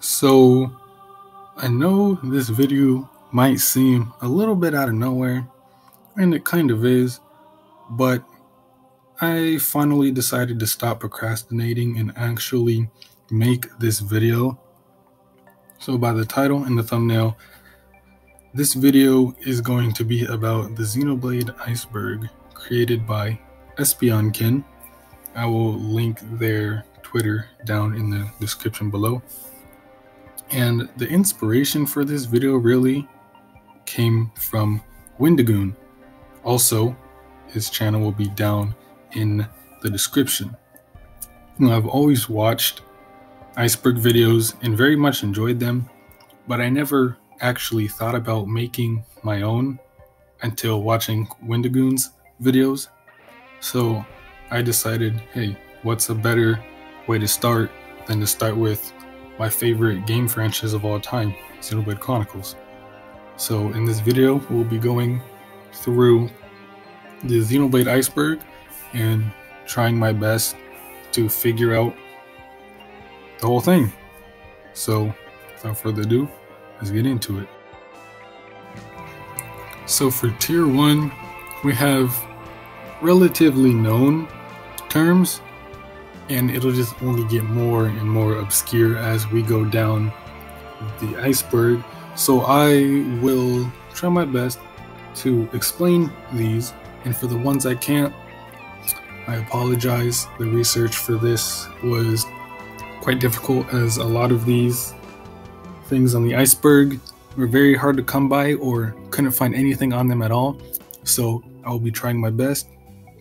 So, I know this video might seem a little bit out of nowhere, and it kind of is, but I finally decided to stop procrastinating and actually make this video. So, by the title and the thumbnail, this video is going to be about the Xenoblade Iceberg created by Espionkin. I will link their Twitter down in the description below. And the inspiration for this video really came from Wendigoon. Also, his channel will be down in the description. I've always watched Iceberg videos and very much enjoyed them, but I never actually thought about making my own until watching Wendigoon's videos. So I decided, hey, what's a better way to start than to start with my favorite game franchise of all time, Xenoblade Chronicles. So in this video, we'll be going through the Xenoblade Iceberg and trying my best to figure out the whole thing. So without further ado, let's get into it. So for tier 1, we have relatively known terms, and it'll just only get more and more obscure as we go down the iceberg. So I will try my best to explain these, and for the ones I can't, I apologize. The research for this was quite difficult, as a lot of these things on the iceberg were very hard to come by or couldn't find anything on them at all. So I'll be trying my best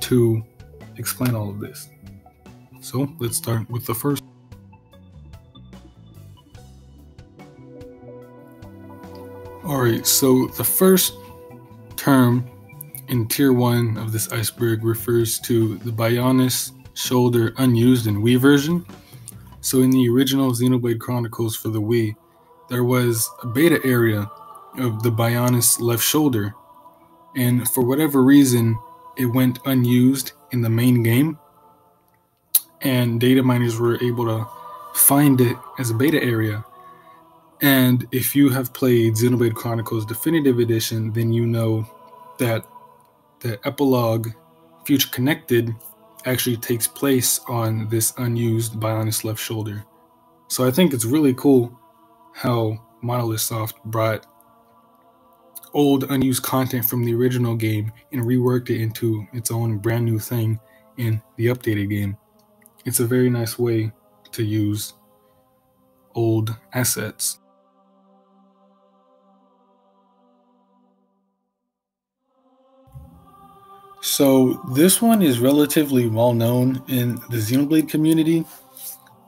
to explain all of this. So let's start with the first. Alright, so the first term in tier 1 of this iceberg refers to the Bionis shoulder unused in Wii version. So in the original Xenoblade Chronicles for the Wii, there was a beta area of the Bionis left shoulder, and for whatever reason, it went unused in the main game, and data miners were able to find it as a beta area. And if you have played Xenoblade Chronicles Definitive Edition, then you know that the epilogue Future Connected actually takes place on this unused Bionis left shoulder. So I think it's really cool how Monolith Soft brought old unused content from the original game and reworked it into its own brand new thing in the updated game. It's a very nice way to use old assets. So this one is relatively well known in the Xenoblade community,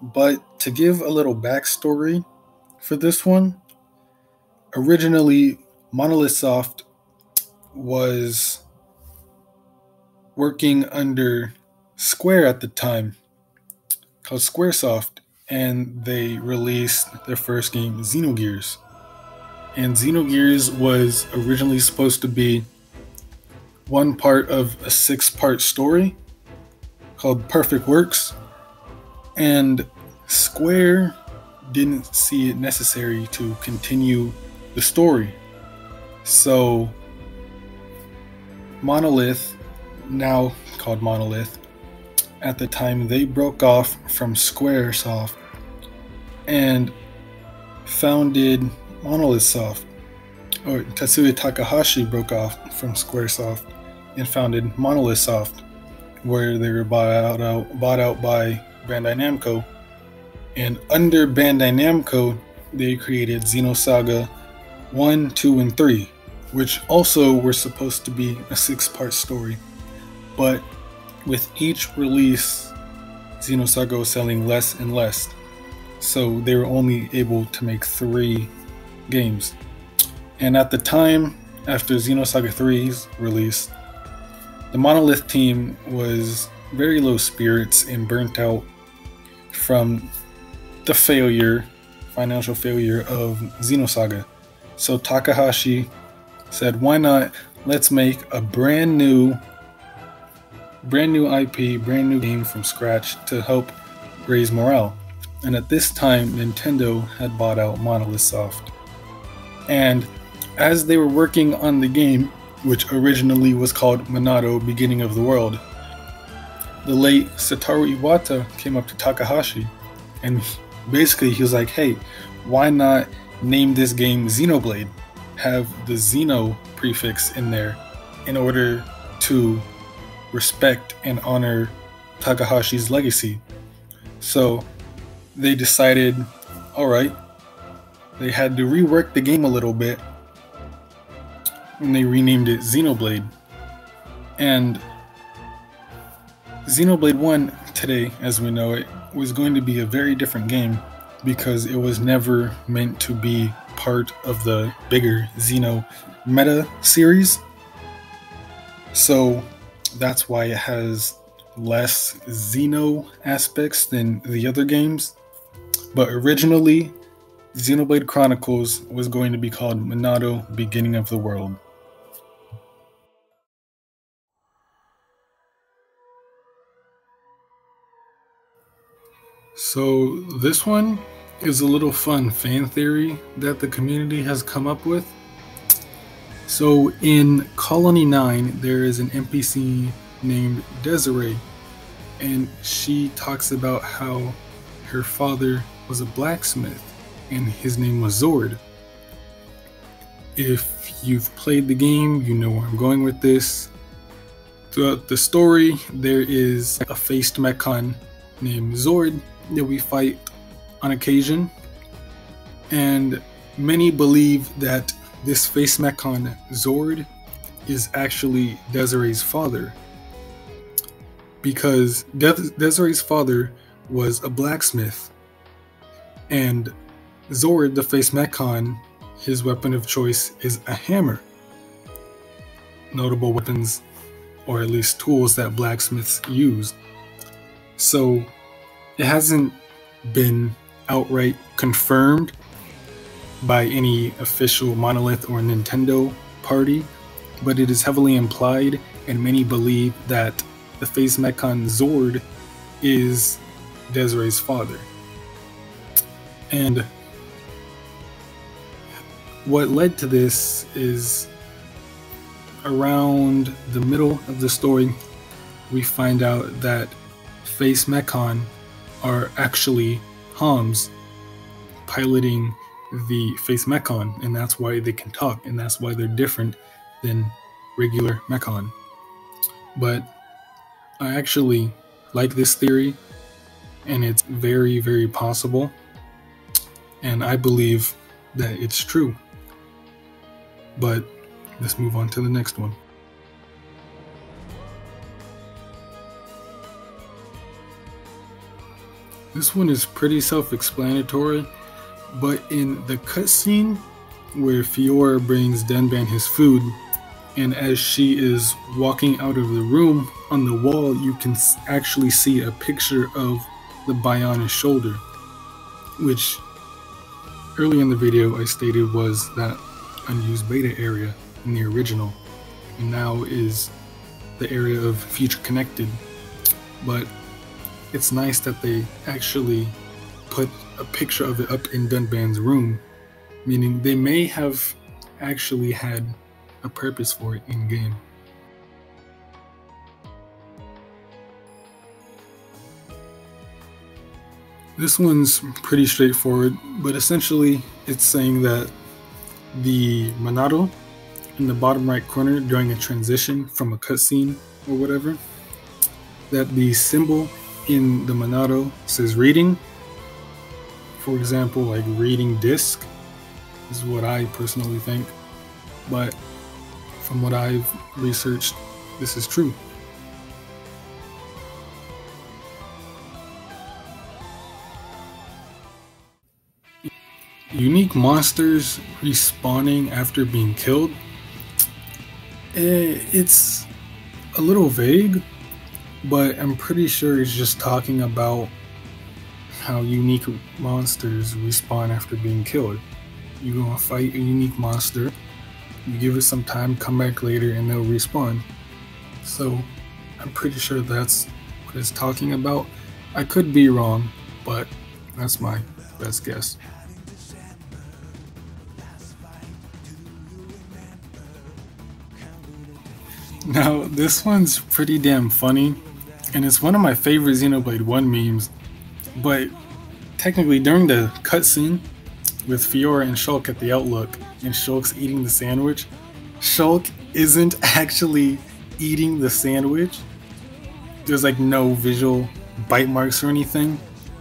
but to give a little backstory for this one, originally Monolith Soft was working under Square at the time, called SQUARESOFT, and they released their first game, Xenogears. And Xenogears was originally supposed to be one part of a 6-part story called Perfect Works, and Square didn't see it necessary to continue the story. So Monolith, now called Monolith, at the time they broke off from Squaresoft and founded Monolith Soft. Or Tetsuya Takahashi broke off from Squaresoft and founded Monolith Soft, where they were bought out by Bandai Namco. And under Bandai Namco, they created Xenosaga 1, 2, and 3, which also were supposed to be a 6-part story. But with each release, Xenosaga was selling less and less, so they were only able to make 3 games. And at the time, after Xenosaga 3's release, the Monolith team was very low spirits and burnt out from the financial failure of Xenosaga. So Takahashi said, why not, let's make a brand new IP, brand new game from scratch to help raise morale. And at this time, Nintendo had bought out Monolith Soft. And as they were working on the game, which originally was called Monado Beginning of the World, the late Satoru Iwata came up to Takahashi and basically he was like, hey, why not name this game Xenoblade? Have the Xeno prefix in there in order to respect and honor Takahashi's legacy. So they decided, alright, they had to rework the game a little bit and they renamed it Xenoblade. And Xenoblade 1 today, as we know it, was going to be a very different game because it was never meant to be part of the bigger Xeno meta series. So that's why it has less Xeno aspects than the other games. But originally, Xenoblade Chronicles was going to be called Monado Beginning of the World. So this one is a little fun fan theory that the community has come up with. So in Colony 9, there is an NPC named Desiree, and she talks about how her father was a blacksmith and his name was Xord. If you've played the game, you know where I'm going with this. Throughout the story, there is a faced mechon named Xord that we fight on occasion, and many believe that this face mechon Xord is actually Desiree's father, because Desiree's father was a blacksmith, and Xord, the face mechon, his weapon of choice is a hammer. Notable weapons, or at least tools, that blacksmiths use. So it hasn't been outright confirmed by any official Monolith or Nintendo party, but it is heavily implied, and many believe that the face mechon Xord is Desiree's father. And what led to this is around the middle of the story, we find out that face mechon are actually Homs piloting the face mechon, and that's why they can talk, and that's why they're different than regular mechon. But I actually like this theory, and it's very, very possible, and I believe that it's true. But let's move on to the next one. This one is pretty self-explanatory, but in the cutscene where Fiora brings Denban his food, and as she is walking out of the room, on the wall you can actually see a picture of the Bionis shoulder, which early in the video I stated was that unused beta area in the original, and now is the area of Future Connected. But it's nice that they actually put a picture of it up in Dunban's room, meaning they may have actually had a purpose for it in game. This one's pretty straightforward, but essentially it's saying that the Monado in the bottom right corner during a transition from a cutscene or whatever, that the symbol in the Monado says reading. For example, like reading disk is what I personally think, but from what I've researched, this is true. Unique monsters respawning after being killed. It's a little vague, but I'm pretty sure it's just talking about how unique monsters respawn after being killed. You go and fight a unique monster, you give it some time, come back later, and they'll respawn. So I'm pretty sure that's what it's talking about. I could be wrong, but That's my best guess. Now, this one's pretty damn funny, and it's one of my favorite Xenoblade 1 memes, but technically during the cutscene with Fiora and Shulk at the Outlook, and Shulk's eating the sandwich, Shulk isn't actually eating the sandwich. There's like no visual bite marks or anything.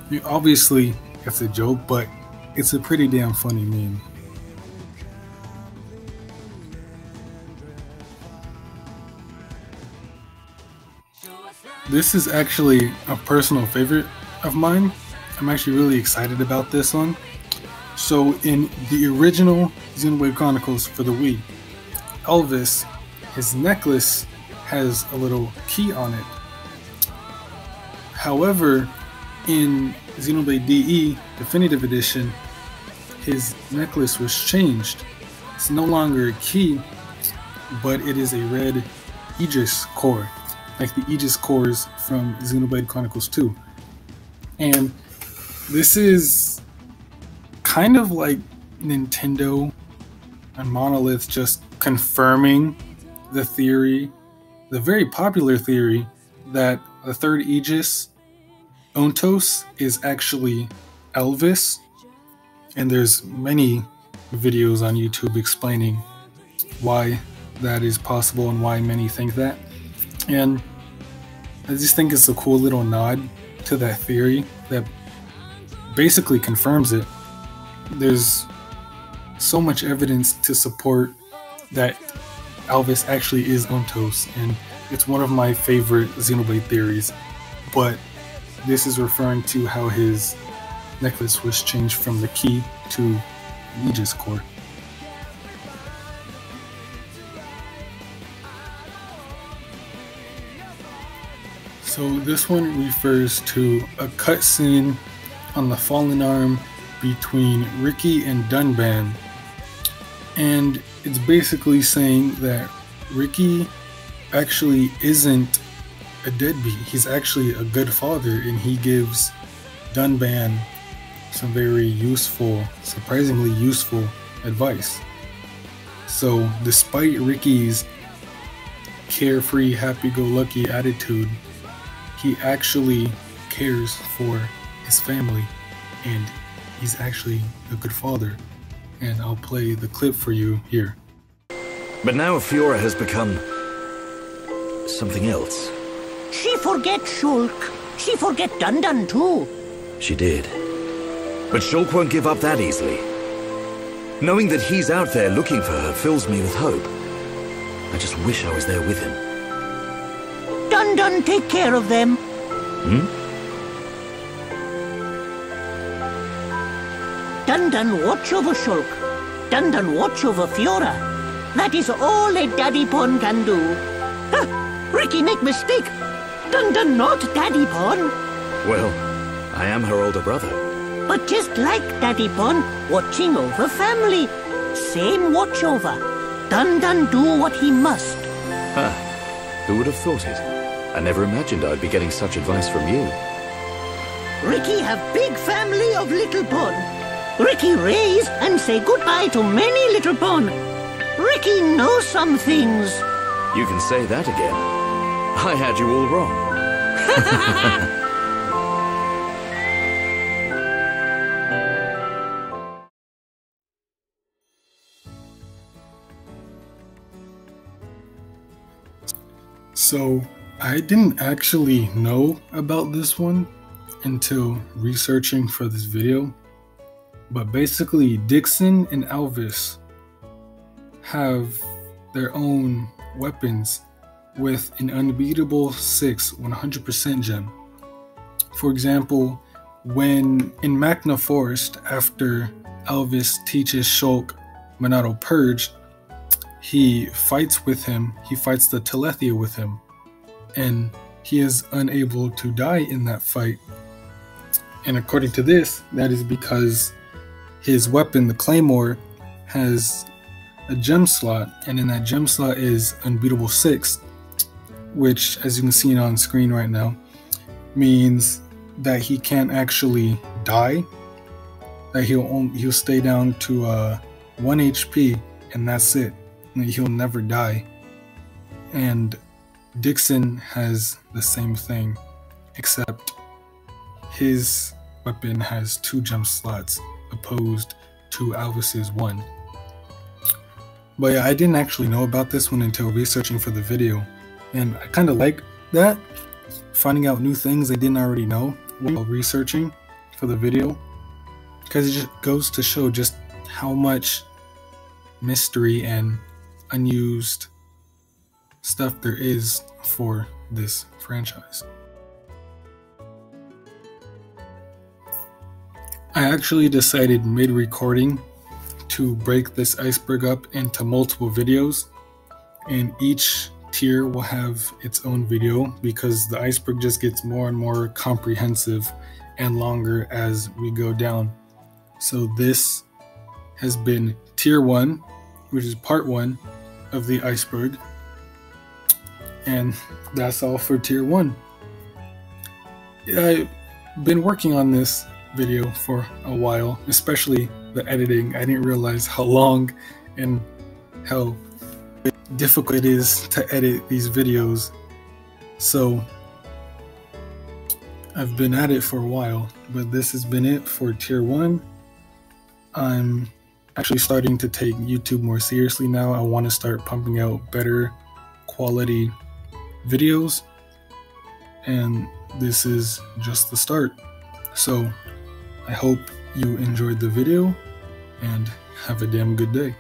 I mean, obviously, it's a joke, but it's a pretty damn funny meme. This is actually a personal favorite of mine. I'm actually really excited about this one. So in the original Xenoblade Chronicles for the Wii, Alvis, his necklace has a little key on it. However, in Xenoblade DE Definitive Edition, his necklace was changed. It's no longer a key, but it is a red Aegis core, like the Aegis cores from Xenoblade Chronicles 2. And this is kind of like Nintendo and Monolith just confirming the theory, the very popular theory, that the third Aegis, Ontos, is actually Alvis. And there's many videos on YouTube explaining why that is possible and why many think that. And I just think it's a cool little nod to that theory that basically confirms it. There's so much evidence to support that Alvis actually is Ontos, and it's one of my favorite Xenoblade theories, but this is referring to how his necklace was changed from the key to Aegis core. So this one refers to a cutscene on the Fallen Arm between Ricky and Dunban, and it's basically saying that Ricky actually isn't a deadbeat. He's actually a good father, and he gives Dunban some very useful, surprisingly useful advice. So despite Ricky's carefree, happy-go-lucky attitude, he actually cares for his family, and he's actually a good father. And I'll play the clip for you here. But now Fiora has become something else. She forget Shulk. She forget Dundun too. She did. But Shulk won't give up that easily. Knowing that he's out there looking for her fills me with hope. I just wish I was there with him. Dundun take care of them. Dundun watch over Shulk. Dundun watch over Fiora. That is all a Daddy Pon can do. Ha! Ricky make mistake. Dundun not Daddy Pon. Well, I am her older brother. But just like Daddy Pon, watching over family. Same watch over. Dundun do what he must. Huh. Who would have thought it? I never imagined I'd be getting such advice from you. Ricky have big family of little Pon. Ricky raise and say goodbye to many little Pon. Ricky knows some things. You can say that again. I had you all wrong. So I didn't actually know about this one until researching for this video, but basically Dixon and Alvis have their own weapons with an unbeatable 6 100% gem. For example, when in Magna Forest, after Alvis teaches Shulk Monado Purge, he fights with him, he fights the Telethia with him, and he is unable to die in that fight. And according to this, that is because his weapon, the Claymore, has a gem slot, and in that gem slot is unbeatable 6, which, as you can see on screen right now, means that he can't actually die, that he'll stay down to 1 HP and that's it. And he'll never die. And Dixon has the same thing, except his weapon has 2 jump slots opposed to Alvis's 1. But yeah, I didn't actually know about this one until researching for the video, and I kind of like that, finding out new things I didn't already know while researching for the video, because it just goes to show just how much mystery and unused stuff there is for this franchise. I actually decided mid-recording to break this iceberg up into multiple videos, and each tier will have its own video because the iceberg just gets more and more comprehensive and longer as we go down. So this has been tier 1, which is part 1 of the iceberg, and that's all for tier 1. I've been working on this video for a while, especially the editing. I didn't realize how long and how difficult it is to edit these videos, so I've been at it for a while, but this has been it for tier 1. I'm actually starting to take YouTube more seriously now. I want to start pumping out better quality videos, and this is just the start. So I hope you enjoyed the video and have a damn good day.